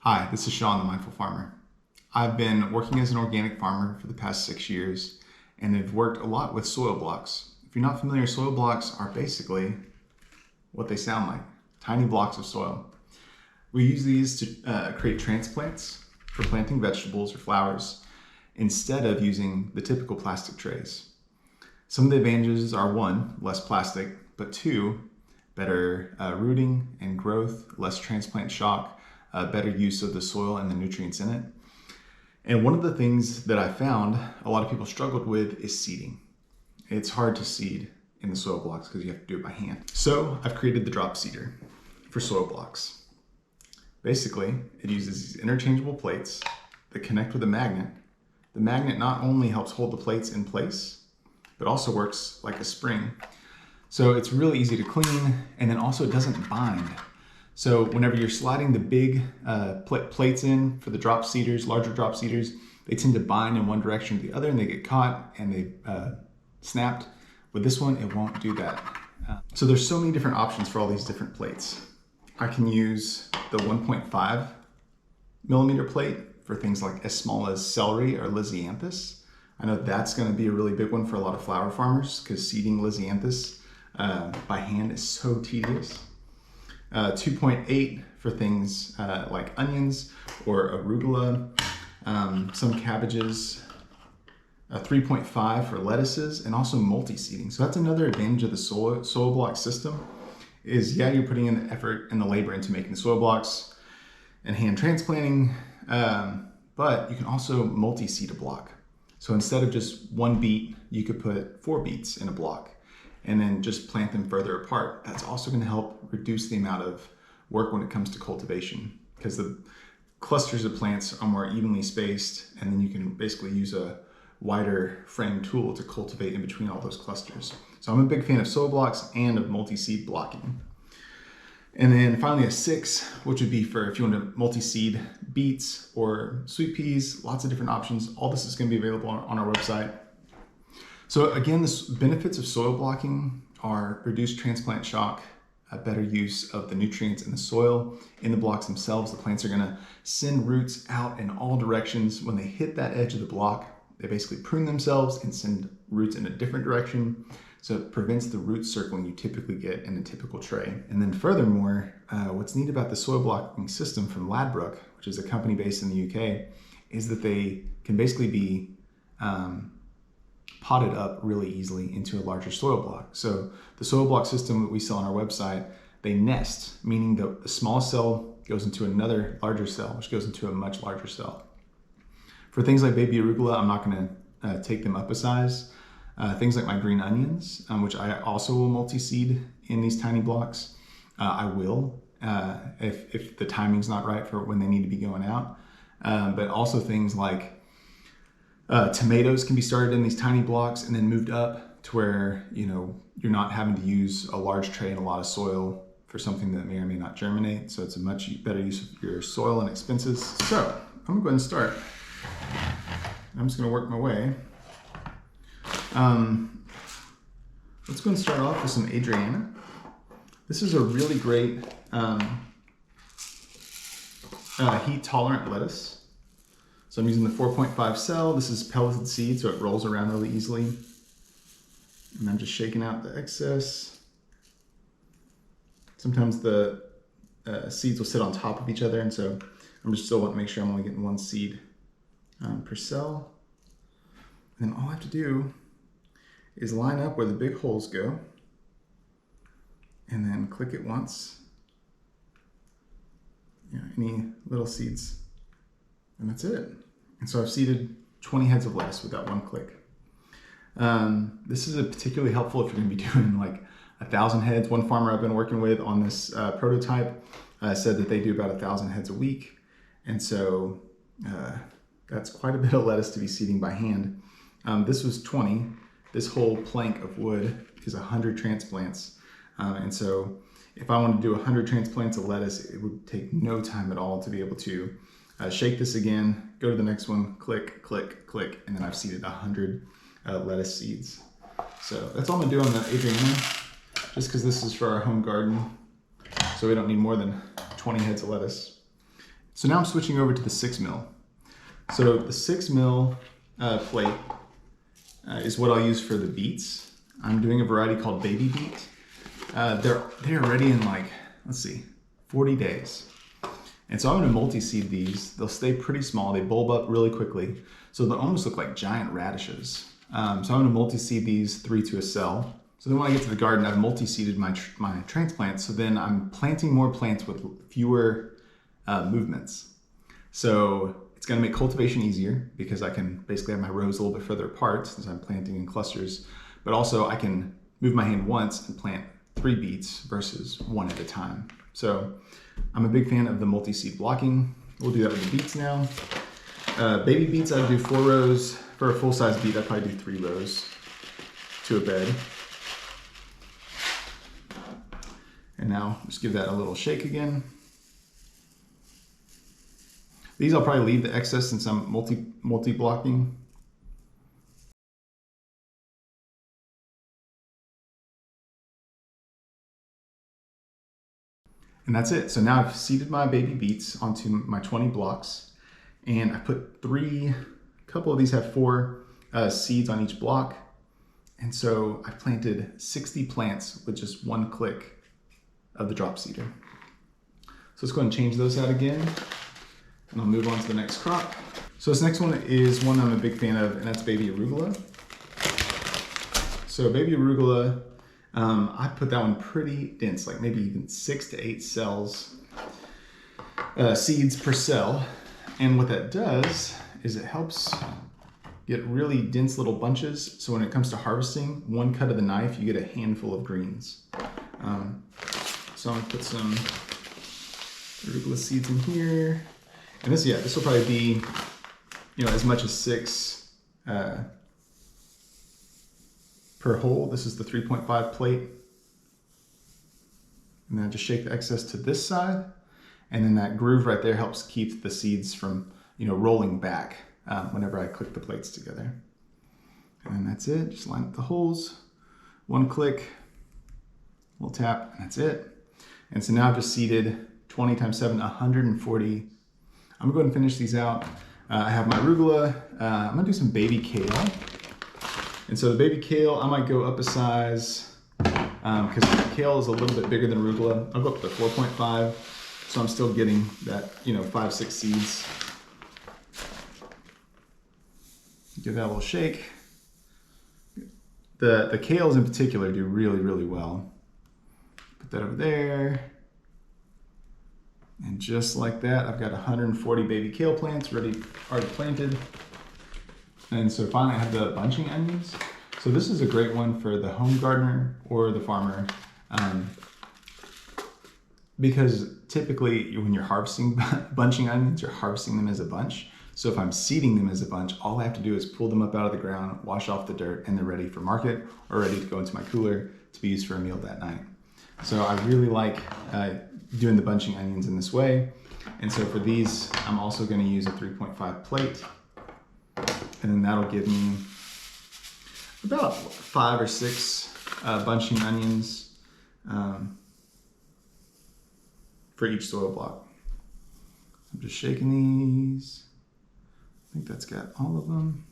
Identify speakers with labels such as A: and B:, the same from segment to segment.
A: Hi, this is Sean, the Mindful Farmer. I've been working as an organic farmer for the past 6 years and have worked a lot with soil blocks. If you're not familiar, soil blocks are basically what they sound like, tiny blocks of soil. We use these to create transplants for planting vegetables or flowers instead of using the typical plastic trays. Some of the advantages are one, less plastic, but two, better rooting and growth, less transplant shock, better use of the soil and the nutrients in it. And one of the things that I found a lot of people struggled with is seeding. It's hard to seed in the soil blocks because you have to do it by hand. So I've created the drop seeder for soil blocks. Basically, it uses these interchangeable plates that connect with a magnet. The magnet not only helps hold the plates in place, but also works like a spring. So it's really easy to clean, and then also it doesn't bind. So whenever you're sliding the big plates in for the drop seeders, larger drop seeders, they tend to bind in one direction or the other and they get caught and they snapped. With this one, it won't do that. So there's so many different options for all these different plates. I can use the 1.5 millimeter plate for things like as small as celery or lysianthus. I know that's going to be a really big one for a lot of flower farmers because seeding lysianthus by hand is so tedious. 2.8 for things like onions or arugula, some cabbages, 3.5 for lettuces, and also multi-seeding. So that's another advantage of the soil block system is, yeah, you're putting in the effort and the labor into making the soil blocks and hand transplanting, but you can also multi-seed a block. So instead of just one beet, you could put 4 beets in a block and then just plant them further apart. That's also going to help reduce the amount of work when it comes to cultivation because the clusters of plants are more evenly spaced, and then you can basically use a wider frame tool to cultivate in between all those clusters. So I'm a big fan of soil blocks and of multi-seed blocking. And then finally a 6, which would be for if you want to multi-seed beets or sweet peas, lots of different options. All this is going to be available on our website. So again, the benefits of soil blocking are reduced transplant shock, a better use of the nutrients in the soil. In the blocks themselves, the plants are going to send roots out in all directions. When they hit that edge of the block, they basically prune themselves and send roots in a different direction. So it prevents the root circling you typically get in a typical tray. And then furthermore, what's neat about the soil blocking system from Ladbrokes, which is a company based in the UK, is that they can basically be potted up really easily into a larger soil block. So the soil block system that we sell on our website, they nest, meaning the smallest cell goes into another larger cell, which goes into a much larger cell. For things like baby arugula, I'm not going to take them up a size. Things like my green onions, which I also will multi-seed in these tiny blocks, I will if the timing's not right for when they need to be going out. But also things like tomatoes can be started in these tiny blocks and then moved up to where, you know, you're not having to use a large tray and a lot of soil for something that may or may not germinate. So it's a much better use of your soil and expenses. So I'm gonna go ahead and start. I'm just gonna work my way. Let's go and start off with some Adriana. This is a really great heat tolerant lettuce. So I'm using the 4.5 cell. This is pelleted seed, so it rolls around really easily. And I'm just shaking out the excess. Sometimes the seeds will sit on top of each other, and so I'm just still wanting to make sure I'm only getting 1 seed per cell. And then all I have to do is line up where the big holes go, and then click it once. You know, any little seeds, and that's it. And so I've seeded 20 heads of lettuce with that 1 click. This is particularly helpful if you're going to be doing like 1,000 heads. One farmer I've been working with on this prototype said that they do about 1,000 heads a week, and so that's quite a bit of lettuce to be seeding by hand. This was 20. This whole plank of wood is 100 transplants, and so if I wanted to do 100 transplants of lettuce, it would take no time at all to be able to shake this again, go to the next one, click, click, click, and then I've seeded 100 lettuce seeds. So that's all I'm gonna do on the Adriana, just because this is for our home garden, so we don't need more than 20 heads of lettuce. So now I'm switching over to the 6 mil. So the 6 mil plate is what I'll use for the beets. I'm doing a variety called baby beet. They're ready in like, let's see, 40 days. And so I'm gonna multi-seed these. They'll stay pretty small. They bulb up really quickly. So they'll almost look like giant radishes. So I'm gonna multi-seed these 3 to a cell. So then when I get to the garden, I've multi-seeded my transplants. So then I'm planting more plants with fewer movements. So it's gonna make cultivation easier because I can basically have my rows a little bit further apart since I'm planting in clusters. But also I can move my hand once and plant 3 beets versus 1 at a time. So I'm a big fan of the multi-seed blocking. We'll do that with the beets now. Baby beets, I do 4 rows. For a full-size beet, I probably do 3 rows to a bed. And now just give that a little shake again. These I'll probably leave the excess since I'm multi-blocking. And that's it. So now I've seeded my baby beets onto my 20 blocks, and I put a couple of these have 4 seeds on each block. And so I planted 60 plants with just 1 click of the drop seeder. So let's go ahead and change those out again, and I'll move on to the next crop. So this next one is one I'm a big fan of, and that's baby arugula. So baby arugula, I put that one pretty dense, like maybe even 6 to 8 cells, seeds per cell. And what that does is it helps get really dense little bunches. So when it comes to harvesting, 1 cut of the knife, you get a handful of greens. So I'm gonna put some arugula seeds in here. And this will probably be, as much as 6 per hole. This is the 3.5 plate. And then just shake the excess to this side. And then that groove right there helps keep the seeds from, rolling back whenever I click the plates together. And then that's it. Just line up the holes. 1 click, little tap, and that's it. And so now I've just seeded 20 times 7, 140. I'm gonna go ahead and finish these out. I have my arugula. I'm gonna do some baby kale. And so the baby kale, I might go up a size because kale is a little bit bigger than arugula. I'll go up to 4.5, so I'm still getting that, 5, 6 seeds. Give that a little shake. The kales in particular do really, really well. Put that over there. And just like that, I've got 140 baby kale plants already planted. And so finally I have the bunching onions. So this is a great one for the home gardener or the farmer. Because typically when you're harvesting bunching onions, you're harvesting them as a bunch. So if I'm seeding them as a bunch, all I have to do is pull them up out of the ground, wash off the dirt, and they're ready for market or ready to go into my cooler to be used for a meal that night. So I really like doing the bunching onions in this way. And so for these, I'm also going to use a 3.5 plate. And then that'll give me about 5 or 6 bunching onions for each soil block. I'm just shaking these. I think that's got all of them.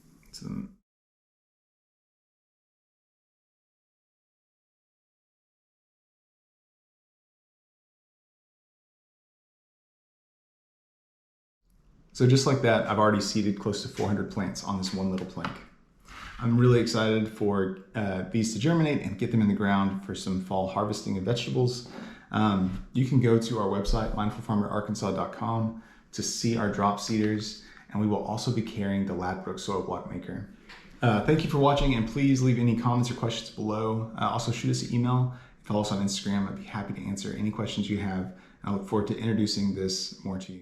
A: So just like that, I've already seeded close to 400 plants on this one little plank. I'm really excited for these to germinate and get them in the ground for some fall harvesting of vegetables. You can go to our website, mindfulfarmerarkansas.com, to see our drop seeders, and we will also be carrying the Ladbroke Soil Block Maker. Thank you for watching, and please leave any comments or questions below. Also shoot us an email, follow us on Instagram. I'd be happy to answer any questions you have. I look forward to introducing this more to you.